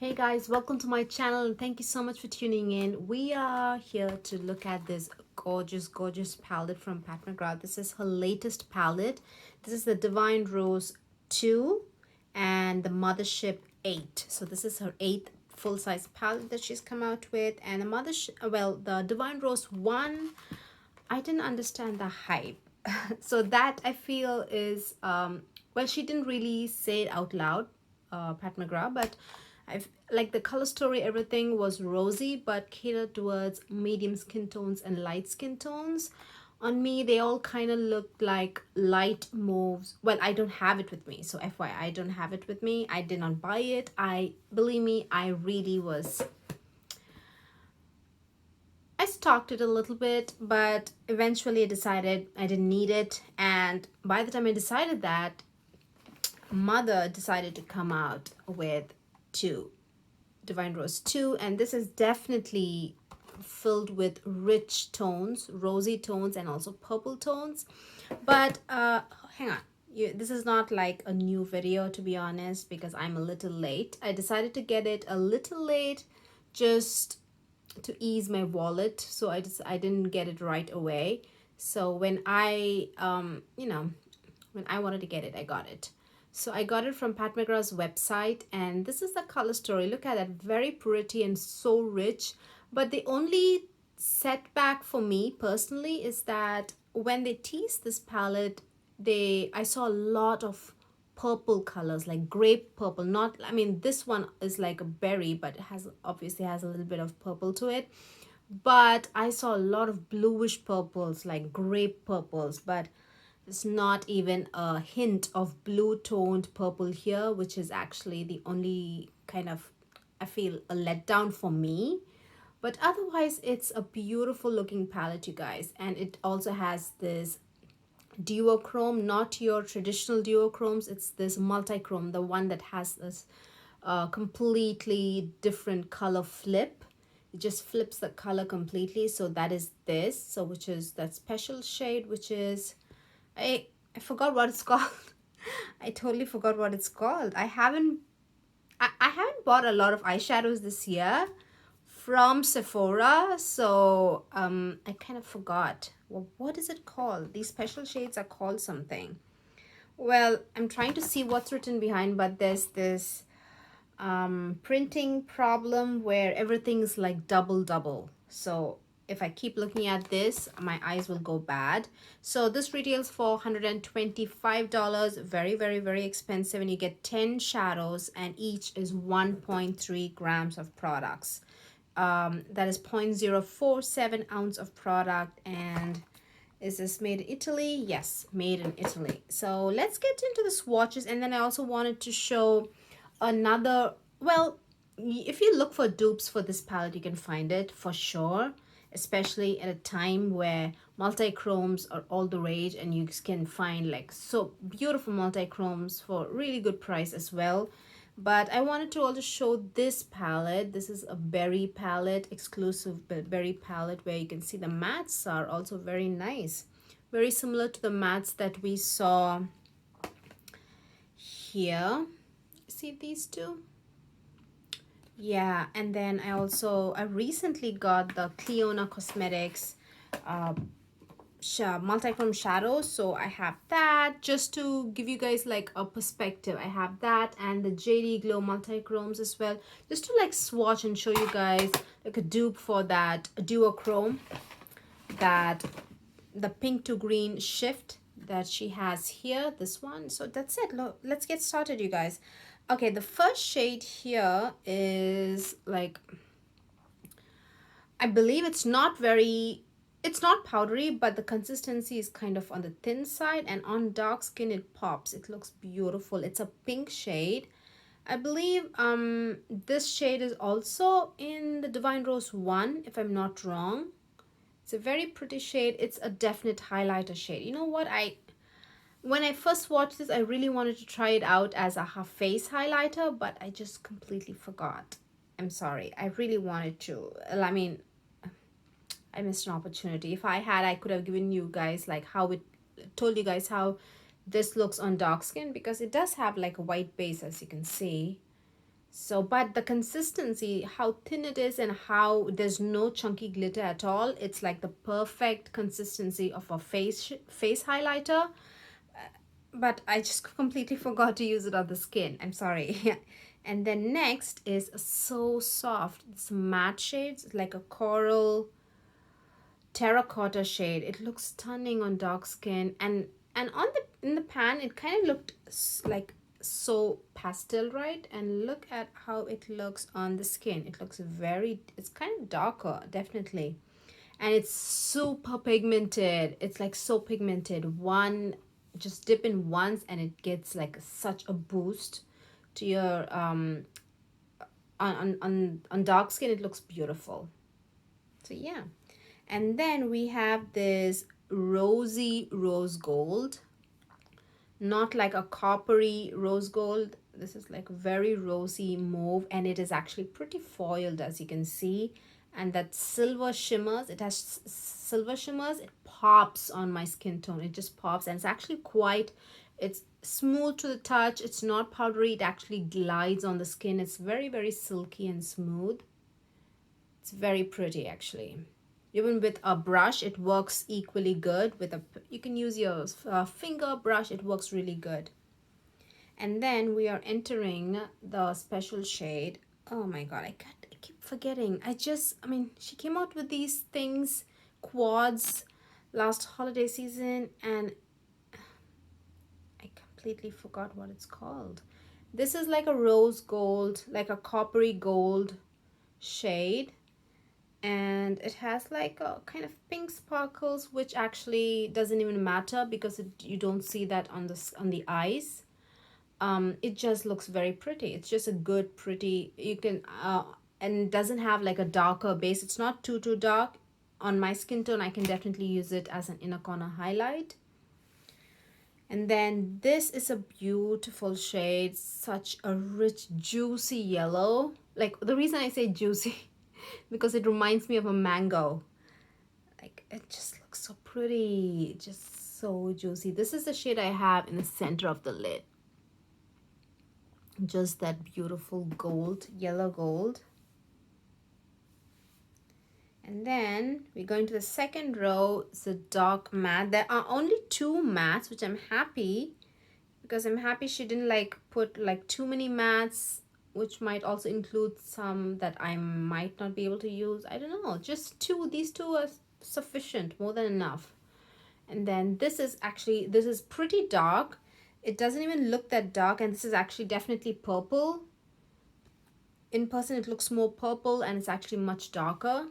Hey guys, welcome to my channel and thank you so much for tuning in. We are here to look at this gorgeous palette from Pat McGrath. This is her latest palette. This is the Divine Rose 2 and the Mothership 8. So this is her 8th full-size palette that she's come out with, and the Divine Rose 1, I didn't understand the hype. So that I feel is she didn't really say it out loud, Pat McGrath, but I've like the color story, everything was rosy but catered towards medium skin tones and light skin tones. On me, they all kind of looked like light mauves. Well, I don't have it with me, so FYI, I don't have it with me. I did not buy it. Believe me, I stalked it a little bit, but eventually I decided I didn't need it. And by the time I decided that, Mother decided to come out with two, Divine Rose 2, and this is definitely filled with rich tones, rosy tones, and also purple tones. But hang on. This is not like a new video, to be honest, because I'm a little late. I decided to get it a little late just to ease my wallet, so I didn't get it right away. So when I when I wanted to get it, I got it. So I got it from Pat McGrath's website, and this is the color story. Look at that, very pretty and so rich. But the only setback for me personally is that when they teased this palette, I saw a lot of purple colors, like grape purple. Not, I mean, this one is like a berry, but it obviously has a little bit of purple to it. But I saw a lot of bluish purples, like grape purples, but there's not even a hint of blue toned purple here, which is actually the only kind of, I feel, a letdown for me. But otherwise, it's a beautiful looking palette, you guys. And it also has this duochrome, not your traditional duochromes. It's this multichrome, the one that has this completely different color flip. It just flips the color completely. So that is this. So which is that special shade, which is, I forgot what it's called. I totally forgot what it's called. I haven't bought a lot of eyeshadows this year from Sephora, so I kind of forgot. Well, what is it called? These special shades are called something. Well, I'm trying to see what's written behind, but there's this printing problem where everything's like double. So if I keep looking at this, my eyes will go bad. So this retails for $125. Very expensive, and you get 10 shadows, and each is 1.3 grams of products. That is 0.047 ounce of product. And is this made in Italy? Yes, made in Italy. So let's get into the swatches. And then I also wanted to show another, well, if you look for dupes for this palette, you can find it for sure, especially at a time where multi-chromes are all the rage, and you can find like so beautiful multi-chromes for really good price as well. But I wanted to also show this palette. This is a berry palette, exclusive berry palette, where you can see the mattes are also very nice, very similar to the mattes that we saw here. See these two? Yeah. And then I recently got the Clionadh Cosmetics multichrome shadows, so I have that just to give you guys like a perspective. I have that and the JD Glow multichromes as well, just to like swatch and show you guys like a dupe for that duochrome, that the pink to green shift that she has here, this one. So that's it. Look, let's get started, you guys. Okay, the first shade here is like, I believe it's not powdery, but the consistency is kind of on the thin side, and on dark skin it pops. It looks beautiful. It's a pink shade. I believe this shade is also in the Divine Rose 1, if I'm not wrong. It's a very pretty shade. It's a definite highlighter shade. You know what, when I first watched this, I really wanted to try it out as a half face highlighter, but I just completely forgot. I'm sorry. I really wanted to. I mean, I missed an opportunity. If I had, I could have given you guys like told you guys how this looks on dark skin, because it does have like a white base, as you can see. So, but the consistency, how thin it is and how there's no chunky glitter at all, it's like the perfect consistency of a face highlighter. But I just completely forgot to use it on the skin. I'm sorry. And then next is so soft. It's matte shades, it's like a coral terracotta shade. It looks stunning on dark skin, and on the in the pan it kind of looked like so pastel, right? And look at how it looks on the skin. It looks very, it's kind of darker, definitely. And it's super pigmented. It's like so pigmented. One, just dip in once and it gets like such a boost to your on dark skin. It looks beautiful. So yeah. And then we have this rosy rose gold, not like a coppery rose gold. This is like very rosy mauve, and it is actually pretty foiled, as you can see. And that silver shimmers, it has silver shimmers, it pops on my skin tone. It just pops, and it's actually quite, it's smooth to the touch. It's not powdery, it actually glides on the skin. It's very, very silky and smooth. It's very pretty, actually. Even with a brush, it works equally good. With a, you can use your finger brush, it works really good. And then we are entering the special shade. Oh my god, I keep forgetting. I mean, she came out with these things, quads, last holiday season, and I completely forgot what it's called. This is like a rose gold, like a coppery gold shade, and it has like a kind of pink sparkles, which actually doesn't even matter because you don't see that on the eyes. It just looks very pretty. It's just a good pretty, you can and it doesn't have like a darker base. It's not too dark. On my skin tone, I can definitely use it as an inner corner highlight. And then this is a beautiful shade, such a rich juicy yellow. Like, the reason I say juicy because it reminds me of a mango. Like, it just looks so pretty, just so juicy. This is the shade I have in the center of the lid. Just that beautiful gold, yellow gold. And then we're going to the second row. It's a dark matte. There are only two mattes, which I'm happy, because I'm happy she didn't like put like too many mattes, which might also include some that I might not be able to use. I don't know, just two. These two are sufficient, more than enough. And then this is actually, this is pretty dark. It doesn't even look that dark, and this is actually definitely purple. In person it looks more purple, and it's actually much darker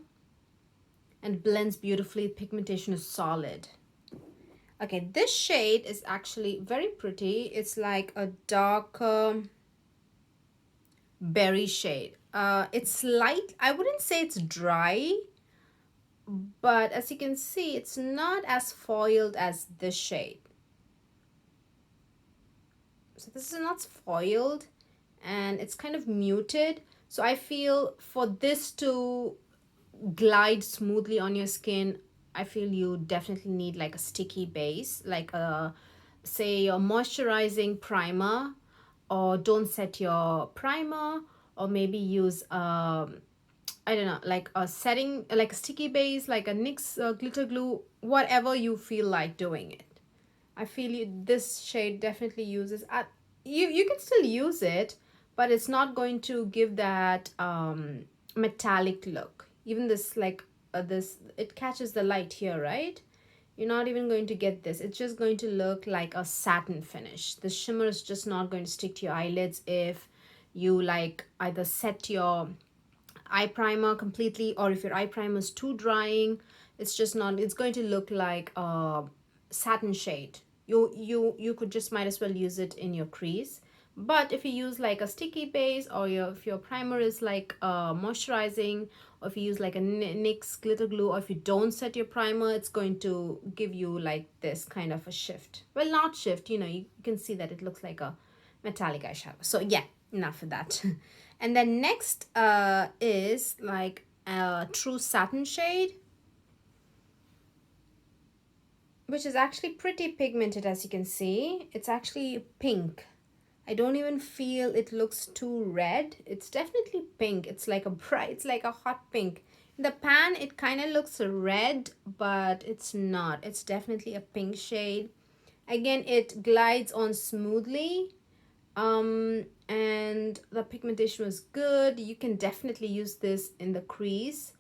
and blends beautifully. Pigmentation is solid. Okay, this shade is actually very pretty. It's like a darker berry shade. It's light. I wouldn't say it's dry, but as you can see, it's not as foiled as this shade. So this is not foiled, and it's kind of muted. So I feel for this to glide smoothly on your skin, I feel you definitely need like a sticky base, like a, say, your moisturizing primer, or don't set your primer, or maybe use I don't know, like a setting, like a sticky base, like a NYX glitter glue, whatever you feel like doing it. I feel this shade definitely uses you can still use it, but it's not going to give that metallic look. Even this, like this, it catches the light here, right? You're not even going to get this. It's just going to look like a satin finish. The shimmer is just not going to stick to your eyelids if you like either set your eye primer completely, or if your eye primer is too drying. It's just not, it's going to look like a satin shade. You could just might as well use it in your crease. But if you use like a sticky base, or if your primer is like moisturizing, or if you use like a NYX glitter glue, or if you don't set your primer, it's going to give you like this kind of a shift. Well, not shift, you can see that it looks like a metallic eyeshadow. So yeah, enough of that. And then next is like a true satin shade, which is actually pretty pigmented, as you can see. It's actually pink, I don't even feel it looks too red. It's definitely pink. It's like a bright, it's like a hot pink. In the pan, it kind of looks red, but it's not. It's definitely a pink shade. Again, it glides on smoothly. And the pigmentation was good. You can definitely use this in the crease,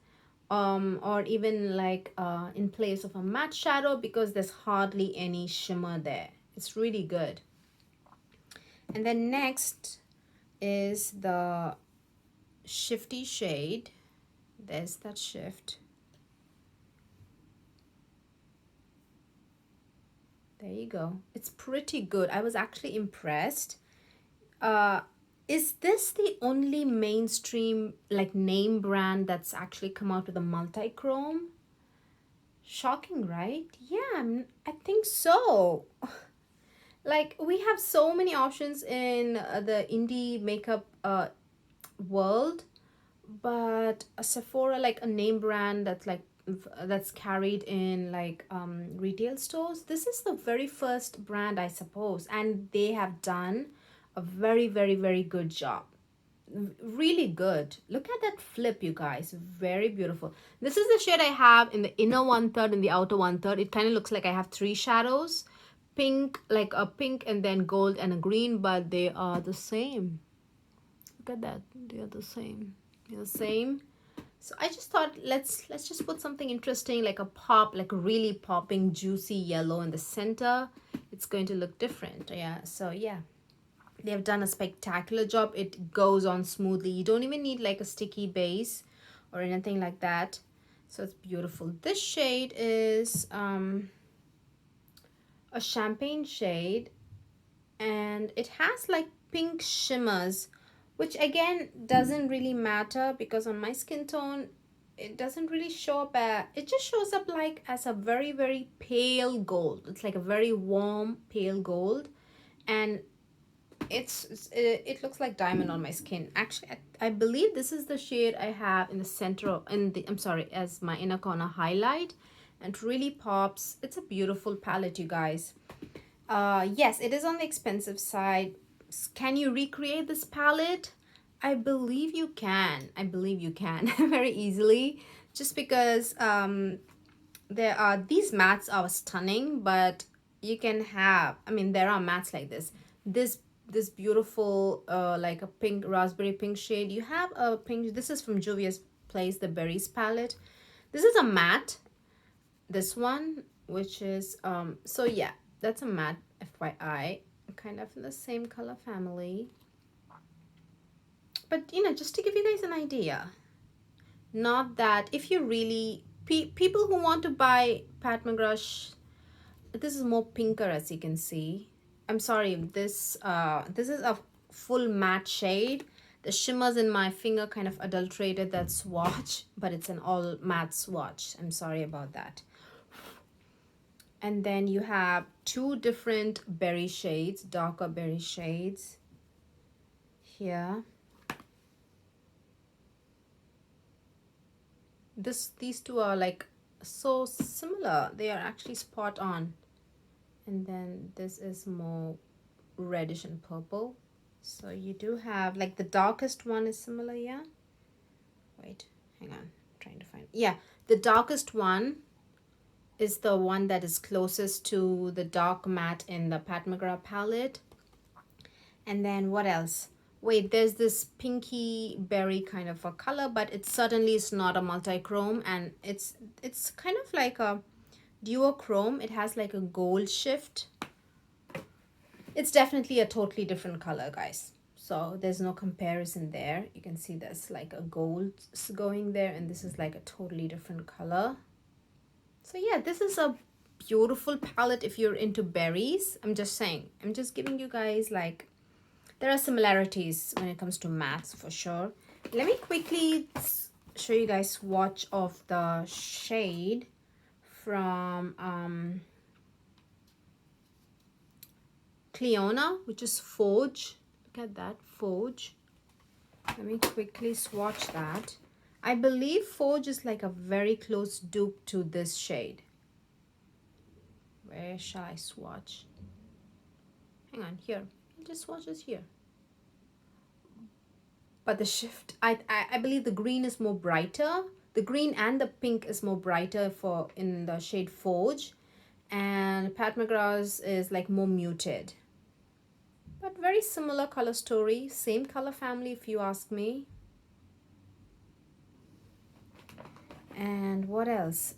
or even like in place of a matte shadow, because there's hardly any shimmer there. It's really good. And then next is the shifty shade. There's that shift. There you go. It's pretty good. I was actually impressed. Is this the only mainstream like name brand that's actually come out with a multi-chrome? Shocking, right? Yeah, I think so. Like, we have so many options in the indie makeup world, but a Sephora, like a name brand that's like that's carried in like retail stores, this is the very first brand, I suppose, and they have done a very, very, very good job. Really good. Look at that flip, you guys. Very beautiful. This is the shade I have in the inner 1/3 and the outer 1/3. It kind of looks like I have three shadows, pink, like a pink and then gold and a green, but they are the same. Look at that. They are the same. They're the same. So I just thought let's just put something interesting, like a pop, like a really popping juicy yellow in the center. It's going to look different. Yeah. So yeah, they have done a spectacular job. It goes on smoothly. You don't even need like a sticky base or anything like that. So it's beautiful. This shade is a champagne shade, and it has like pink shimmers, which again doesn't really matter because on my skin tone it doesn't really show up. It just shows up like as a very, very pale gold. It's like a very warm pale gold, and it looks like diamond on my skin. Actually, I believe this is the shade I have in the center, in the, I'm sorry, as my inner corner highlight, and it really pops. It's a beautiful palette, you guys. Yes, it is on the expensive side. Can you recreate this palette? I believe you can. I believe you can very easily, just because there are, these mattes are stunning, but you can have, I mean, there are mattes like this beautiful like a pink, raspberry pink shade. You have a pink, this is from Juvia's Place, the Berries palette. This is a matte, this one, which is so yeah, that's a matte, FYI, kind of in the same color family. But you know, just to give you guys an idea, not that if you really people who want to buy Pat McGrath, this is more pinker, as you can see. I'm sorry, this is a full matte shade. The shimmers in my finger kind of adulterated that swatch, but it's an all matte swatch. I'm sorry about that. And then you have two different berry shades, darker berry shades here. These two are like so similar. They are actually spot on. And then this is more reddish and purple. So you do have like the darkest one is similar, yeah. Wait, hang on, I'm trying to find, yeah, the darkest one is the one that is closest to the dark matte in the Pat McGrath palette. And then what else? Wait, there's this pinky berry kind of a color, but it certainly is not a multi-chrome, and it's kind of like a duochrome. It has like a gold shift. It's definitely a totally different color, guys. So there's no comparison there. You can see there's like a gold going there, and this is like a totally different color. So yeah, this is a beautiful palette if you're into berries. I'm just saying, I'm just giving you guys like, there are similarities when it comes to mattes for sure. Let me quickly show you guys swatch of the shade from Clionadh, which is Forge. Look at that, Forge. Let me quickly swatch that. I believe Forge is like a very close dupe to this shade. Where shall I swatch? Hang on, here. just swatches here. But the shift, I believe the green is more brighter. The green and the pink is more brighter for in the shade Forge, and Pat McGrath's is like more muted. But very similar color story, same color family if you ask me. And what else?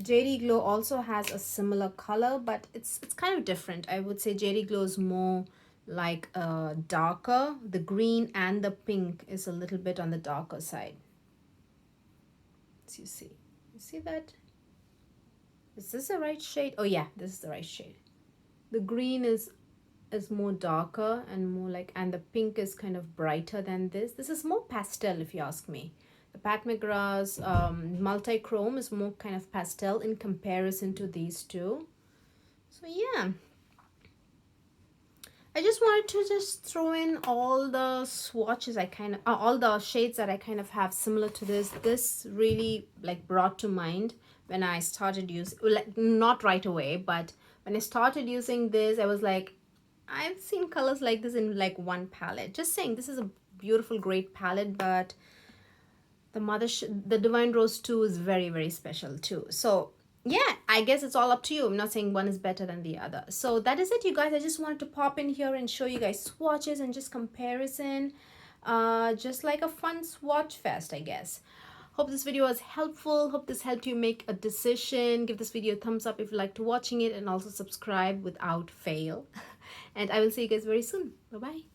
JD Glow also has a similar color, but it's kind of different. I would say JD Glow is more like darker. The green and the pink is a little bit on the darker side. So you see that? Is this the right shade? Oh yeah, this is the right shade. The green is more darker and more like, and the pink is kind of brighter than this. This is more pastel if you ask me. The Pat McGrath's multi-chrome is more kind of pastel in comparison to these two. So yeah, I just wanted to just throw in all the swatches I kind of, all the shades that I kind of have similar to this. This really like brought to mind when I started using, like not right away, but when I started using this, I was like, I've seen colors like this in like one palette. Just saying, this is a beautiful, great palette, but the Divine Rose 2 is very, very special too. So yeah, I guess it's all up to you. I'm not saying one is better than the other. So that is it, you guys. I just wanted to pop in here and show you guys swatches and just comparison. Just like a fun swatch fest, I guess. Hope this video was helpful. Hope this helped you make a decision. Give this video a thumbs up if you liked watching it, and also subscribe without fail. And I will see you guys very soon. Bye-bye.